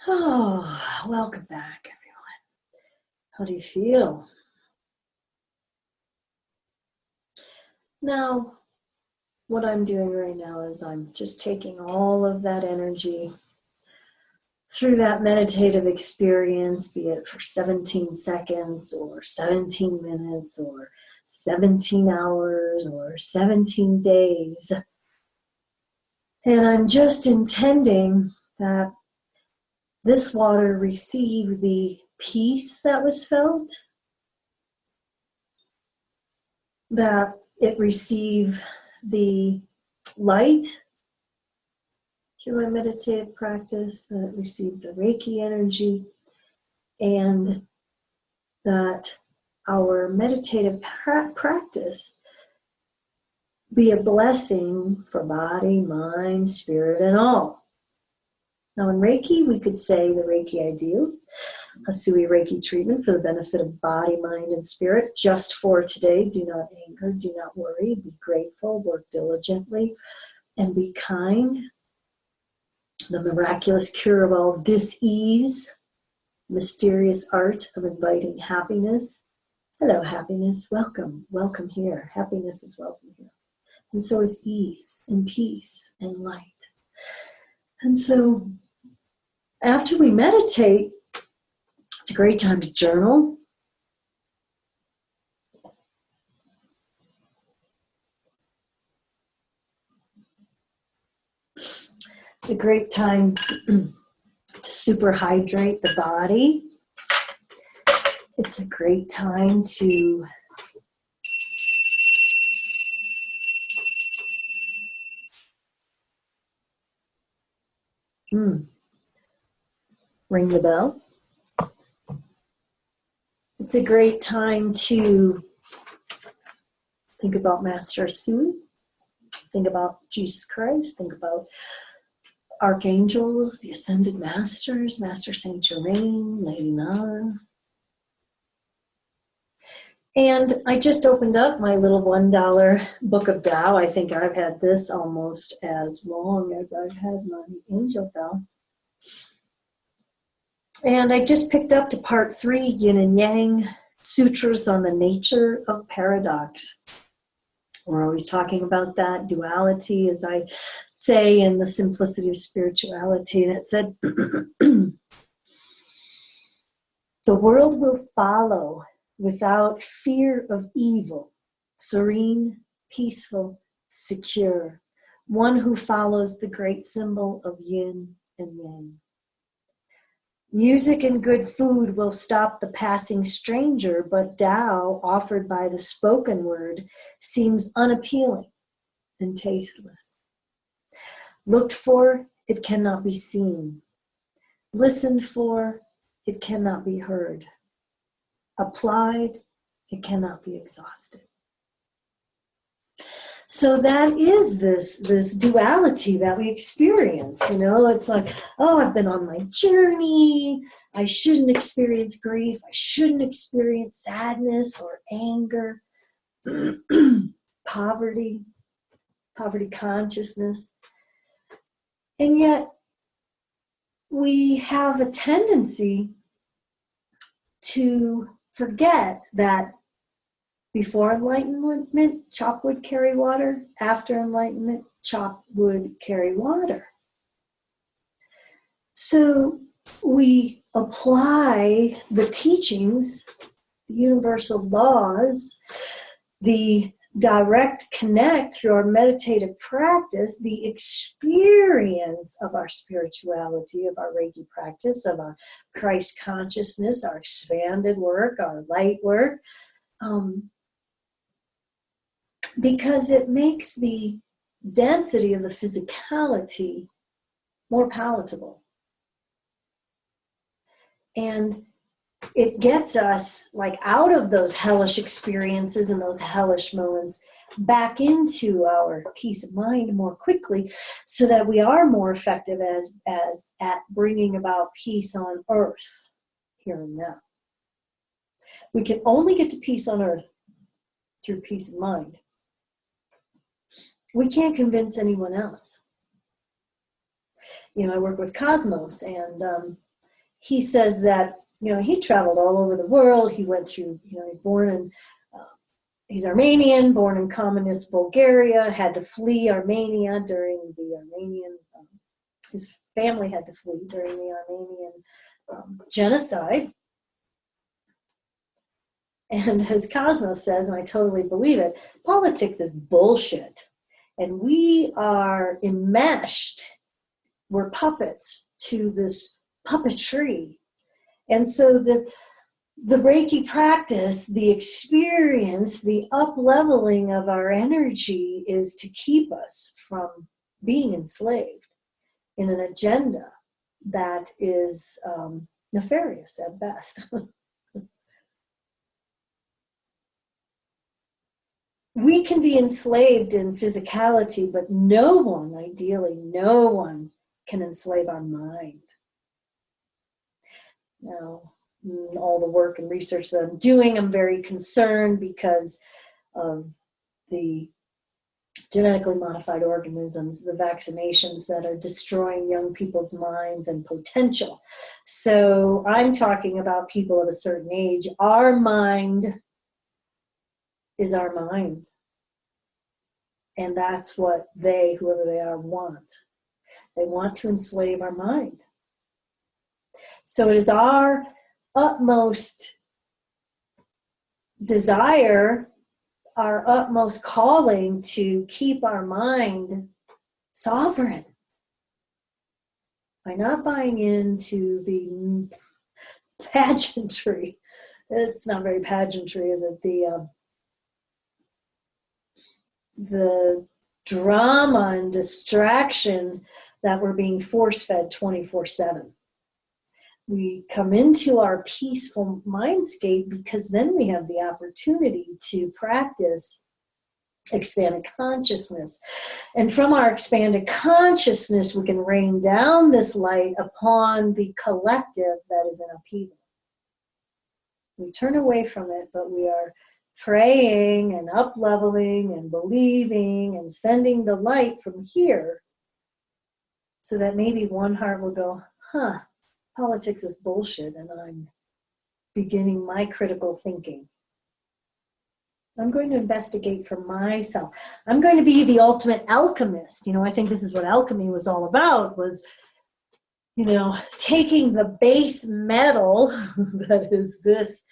Oh, welcome back, everyone. How do you feel? Now, what I'm doing right now is I'm just taking all of that energy through that meditative experience, be it for 17 seconds or 17 minutes or 17 hours or 17 days. And I'm just intending that this water receive the peace that was felt, that it receive the light through my meditative practice, that it receive the Reiki energy, and that our meditative practice be a blessing for body, mind, spirit, and all. Now in Reiki, we could say the Reiki ideals, a Sui Reiki treatment for the benefit of body, mind, and spirit, just for today. Do not anger, do not worry, be grateful, work diligently, and be kind. The miraculous cure of all dis-ease, mysterious art of inviting happiness. Hello, happiness, welcome, welcome here. Happiness is welcome here. And so is ease and peace and light. And so after we meditate, it's a great time to journal. It's a great time to super hydrate the body. It's a great time to ring the bell. It's a great time to think about Master Sui, think about Jesus Christ, think about archangels, the ascended masters, Master Saint Germain, Lady Nada. And I just opened up my little $1 book of Tao. I think I've had this almost as long as I've had my angel bell. And I just picked up to part 3, Yin and Yang, Sutras on the Nature of Paradox. We're always talking about that duality, as I say, in the simplicity of spirituality. And it said, the world will follow without fear of evil, serene, peaceful, secure, one who follows the great symbol of yin and yang. Music and good food will stop the passing stranger, but Tao, offered by the spoken word, seems unappealing and tasteless. Looked for, it cannot be seen. Listened for, it cannot be heard. Applied, it cannot be exhausted. So that is this duality that we experience. You know, it's like, oh, I've been on my journey. I shouldn't experience grief. I shouldn't experience sadness or anger, poverty consciousness. And yet we have a tendency to forget that before enlightenment, chop would carry water. After enlightenment, chop would carry water. So we apply the teachings, the universal laws, the direct connect through our meditative practice, the experience of our spirituality, of our Reiki practice, of our Christ consciousness, our expanded work, our light work, because it makes the density of the physicality more palatable. And it gets us like out of those hellish experiences and those hellish moments back into our peace of mind more quickly, so that we are more effective as at bringing about peace on earth here and now. We can only get to peace on earth through peace of mind. We can't convince anyone else. You know, I work with Cosmos, and he says that, he traveled all over the world. He went through, he's born in, he's Armenian, born in communist Bulgaria, had to flee Armenia during the Armenian, his family had to flee during the Armenian genocide. And as Cosmos says, and I totally believe it, politics is bullshit. And we are enmeshed, we're puppets to this puppetry. And so the Reiki practice, the experience, the up-leveling of our energy is to keep us from being enslaved in an agenda that is nefarious at best. We can be enslaved in physicality, but no one, ideally, no one can enslave our mind. Now, all the work and research that I'm doing, I'm very concerned because of the genetically modified organisms, the vaccinations that are destroying young people's minds and potential. So I'm talking about people of a certain age. Our mind is our mind. And that's what they, whoever they are, want. They want to enslave our mind. So it is our utmost desire, our utmost calling to keep our mind sovereign by not buying into the pageantry. It's not very pageantry, is it? The drama and distraction that we're being force-fed 24/7. We come into our peaceful mindscape because then we have the opportunity to practice expanded consciousness. And from our expanded consciousness, we can rain down this light upon the collective that is in upheaval. We turn away from it, but we are praying and up-leveling and believing and sending the light from here so that maybe one heart will go, politics is bullshit, and I'm beginning my critical thinking. I'm going to investigate for myself. I'm going to be the ultimate alchemist. I think this is what alchemy was all about, was, taking the base metal that is this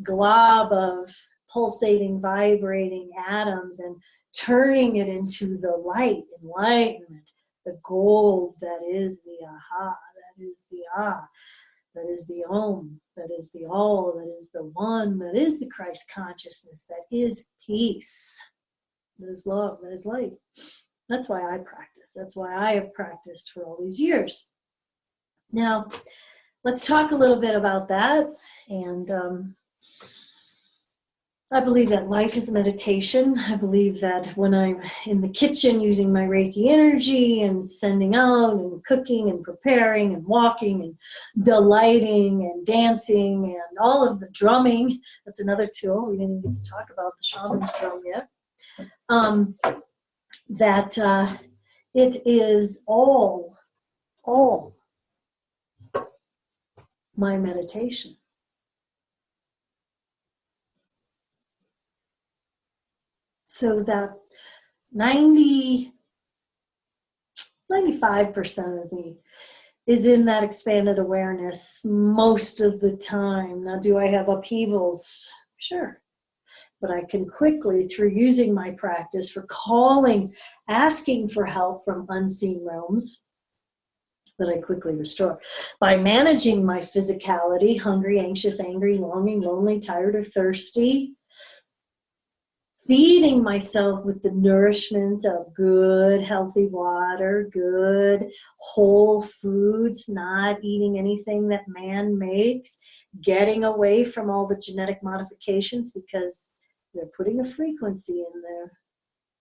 glob of pulsating, vibrating atoms and turning it into the light, enlightenment, the gold that is the aha, that is the ah, that is the Om, that is the all, that is the one, that is the Christ consciousness, that is peace, that is love, that is light. That's why I practice. That's why I have practiced for all these years. Now, let's talk a little bit about that. And I believe that life is meditation. I believe that when I'm in the kitchen using my Reiki energy and sending out and cooking and preparing and walking and delighting and dancing and all of the drumming, that's another tool. We didn't even get to talk about the shaman's drum yet. That it is all my meditation. So that 95% of me is in that expanded awareness most of the time. Now, do I have upheavals? Sure. But I can quickly, through using my practice for calling, asking for help from unseen realms, that I quickly restore. By managing my physicality, hungry, anxious, angry, longing, lonely, tired, or thirsty, feeding myself with the nourishment of good, healthy water, good, whole foods, not eating anything that man makes, getting away from all the genetic modifications because they're putting a frequency in there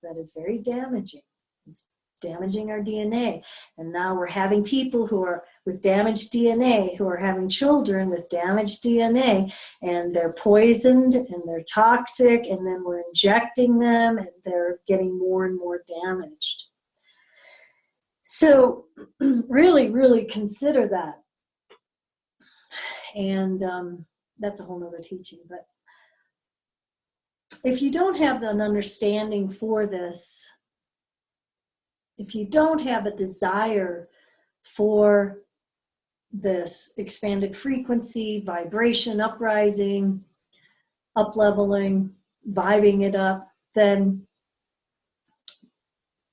that is very damaging. It's damaging our DNA. And now we're having people who are with damaged DNA, who are having children with damaged DNA, and they're poisoned and they're toxic, and then we're injecting them and they're getting more and more damaged. So really, really consider that. And that's a whole nother teaching. But if you don't have an understanding for this, if you don't have a desire for this expanded frequency, vibration, uprising, up-leveling, vibing it up, then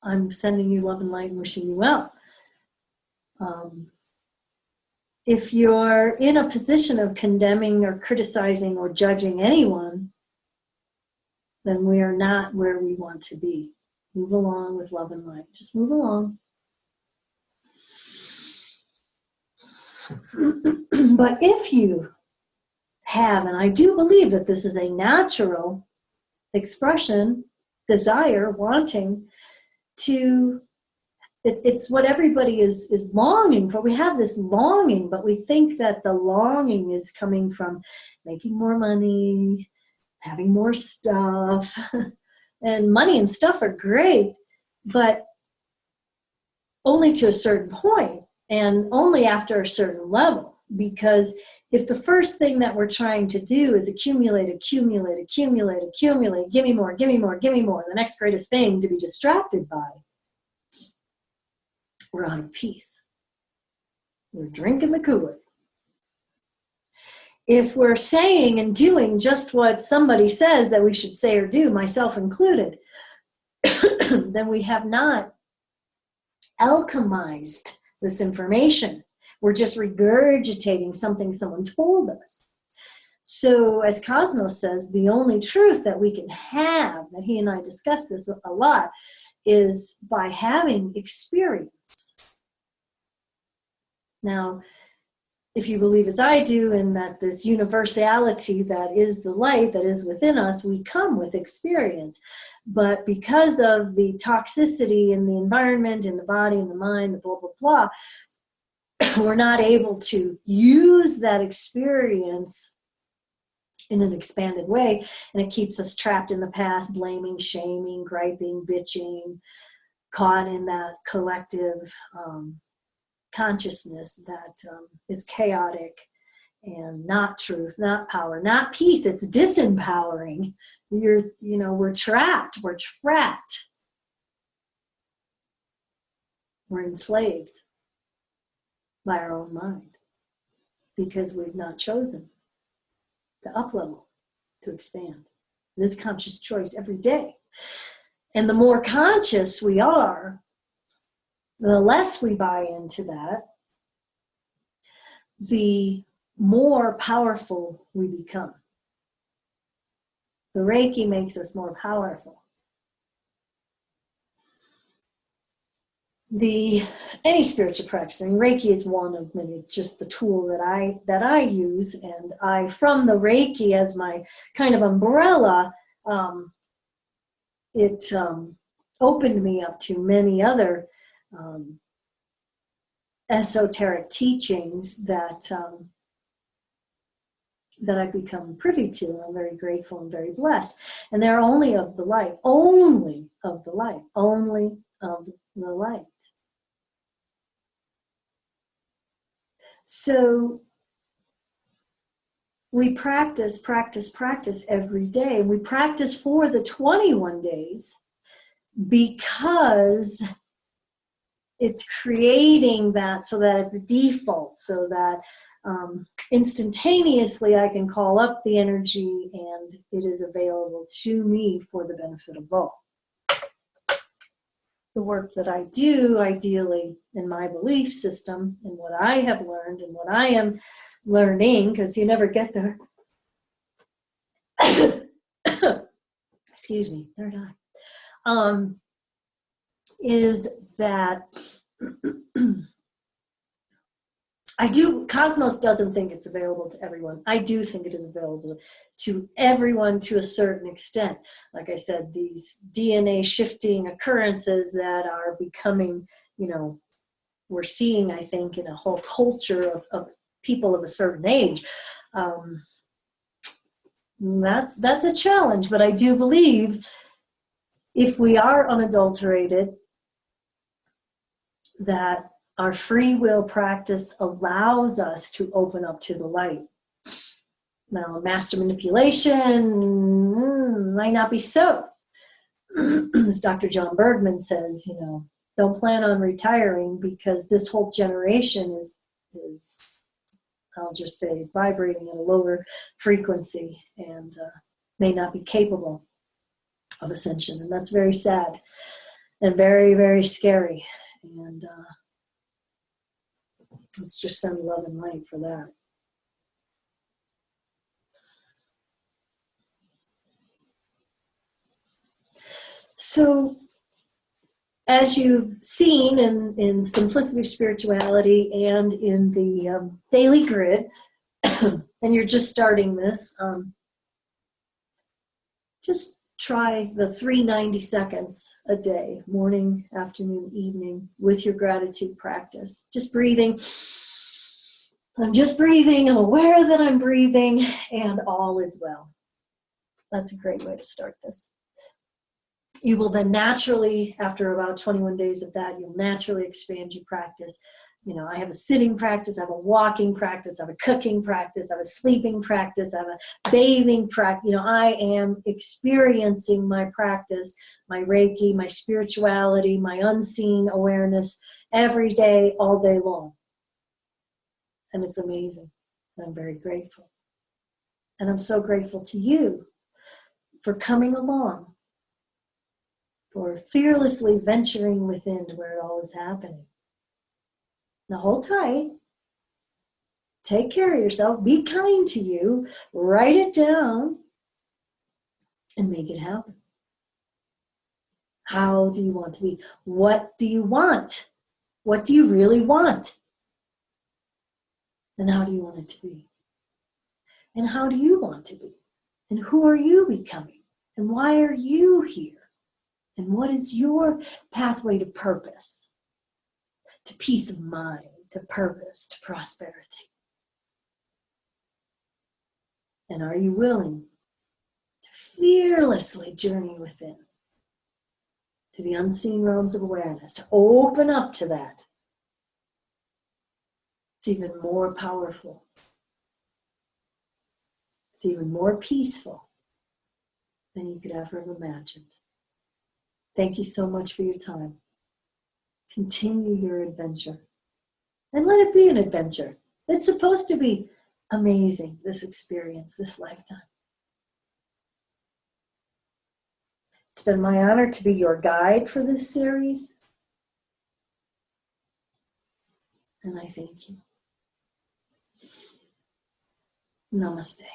I'm sending you love and light and wishing you well. If you're in a position of condemning or criticizing or judging anyone, then we are not where we want to be. Move along with love and light. Just move along. But if you have, and I do believe that this is a natural expression, desire, wanting to, it's what everybody is longing for. We have this longing, but we think that the longing is coming from making more money, having more stuff. And money and stuff are great, but only to a certain point and only after a certain level. Because if the first thing that we're trying to do is accumulate, give me more, the next greatest thing to be distracted by, we're out of peace. We're drinking the Kool-Aid. If we're saying and doing just what somebody says that we should say or do, myself included, then we have not alchemized this information. We're just regurgitating something someone told us. So as Cosmos says, the only truth that we can have, that he and I discuss this a lot, is by having experience. Now, if you believe as I do in that this universality that is the light that is within us, we come with experience. But because of the toxicity in the environment, in the body, in the mind, the blah, blah, blah, we're not able to use that experience in an expanded way, and it keeps us trapped in the past, blaming, shaming, griping, bitching, caught in that collective consciousness that is chaotic and not truth, not power, not peace. It's disempowering. We're trapped. We're enslaved by our own mind because we've not chosen to up-level, to expand. It is conscious choice every day. And the more conscious we are, the less we buy into that, the more powerful we become. The Reiki makes us more powerful. Any spiritual practice, and Reiki is one of many. It's just the tool that I use, and from the Reiki as my kind of umbrella, it opened me up to many other esoteric teachings that I've become privy to. I'm very grateful and very blessed. And they're only of the light, only of the light, only of the light. So we practice every day. We practice for the 21 days because it's creating that so that it's default, so that instantaneously I can call up the energy and it is available to me for the benefit of all. The work that I do, ideally, in my belief system, and what I have learned and what I am learning, because you never get there. Excuse me, third eye. Is that Cosmos doesn't think it's available to everyone. I do think it is available to everyone to a certain extent. Like I said, these DNA shifting occurrences that are becoming, we're seeing, I think, in a whole culture of people of a certain age. That's a challenge, but I do believe if we are unadulterated, that Our free will practice allows us to open up to the light. Now, master manipulation might not be so. As Dr. John Bergman says, don't plan on retiring because this whole generation is I'll just say, is vibrating at a lower frequency and may not be capable of ascension. And that's very sad and very, very scary. And let's just send love and light for that. So, as you've seen in Simplicity of Spirituality and in the Daily Grid, and you're just starting this, just try the 390 seconds a day, morning, afternoon, evening, with your gratitude practice. Just breathing. I'm just breathing. I'm aware that I'm breathing, and all is well. That's a great way to start this. You will then naturally, after about 21 days of that, you'll naturally expand your practice. I have a sitting practice, I have a walking practice, I have a cooking practice, I have a sleeping practice, I have a bathing practice. I am experiencing my practice, my Reiki, my spirituality, my unseen awareness every day, all day long. And it's amazing. And I'm very grateful. And I'm so grateful to you for coming along, for fearlessly venturing within to where it all is happening. Now hold tight, take care of yourself, be kind to you, write it down, and make it happen. How do you want to be? What do you want? What do you really want? And how do you want it to be? And how do you want to be? And who are you becoming? And why are you here? And what is your pathway to purpose? To peace of mind, to purpose, to prosperity. And are you willing to fearlessly journey within, to the unseen realms of awareness, to open up to that? It's even more powerful. It's even more peaceful than you could ever have imagined. Thank you so much for your time. Continue your adventure. And let it be an adventure. It's supposed to be amazing, this experience, this lifetime. It's been my honor to be your guide for this series. And I thank you. Namaste.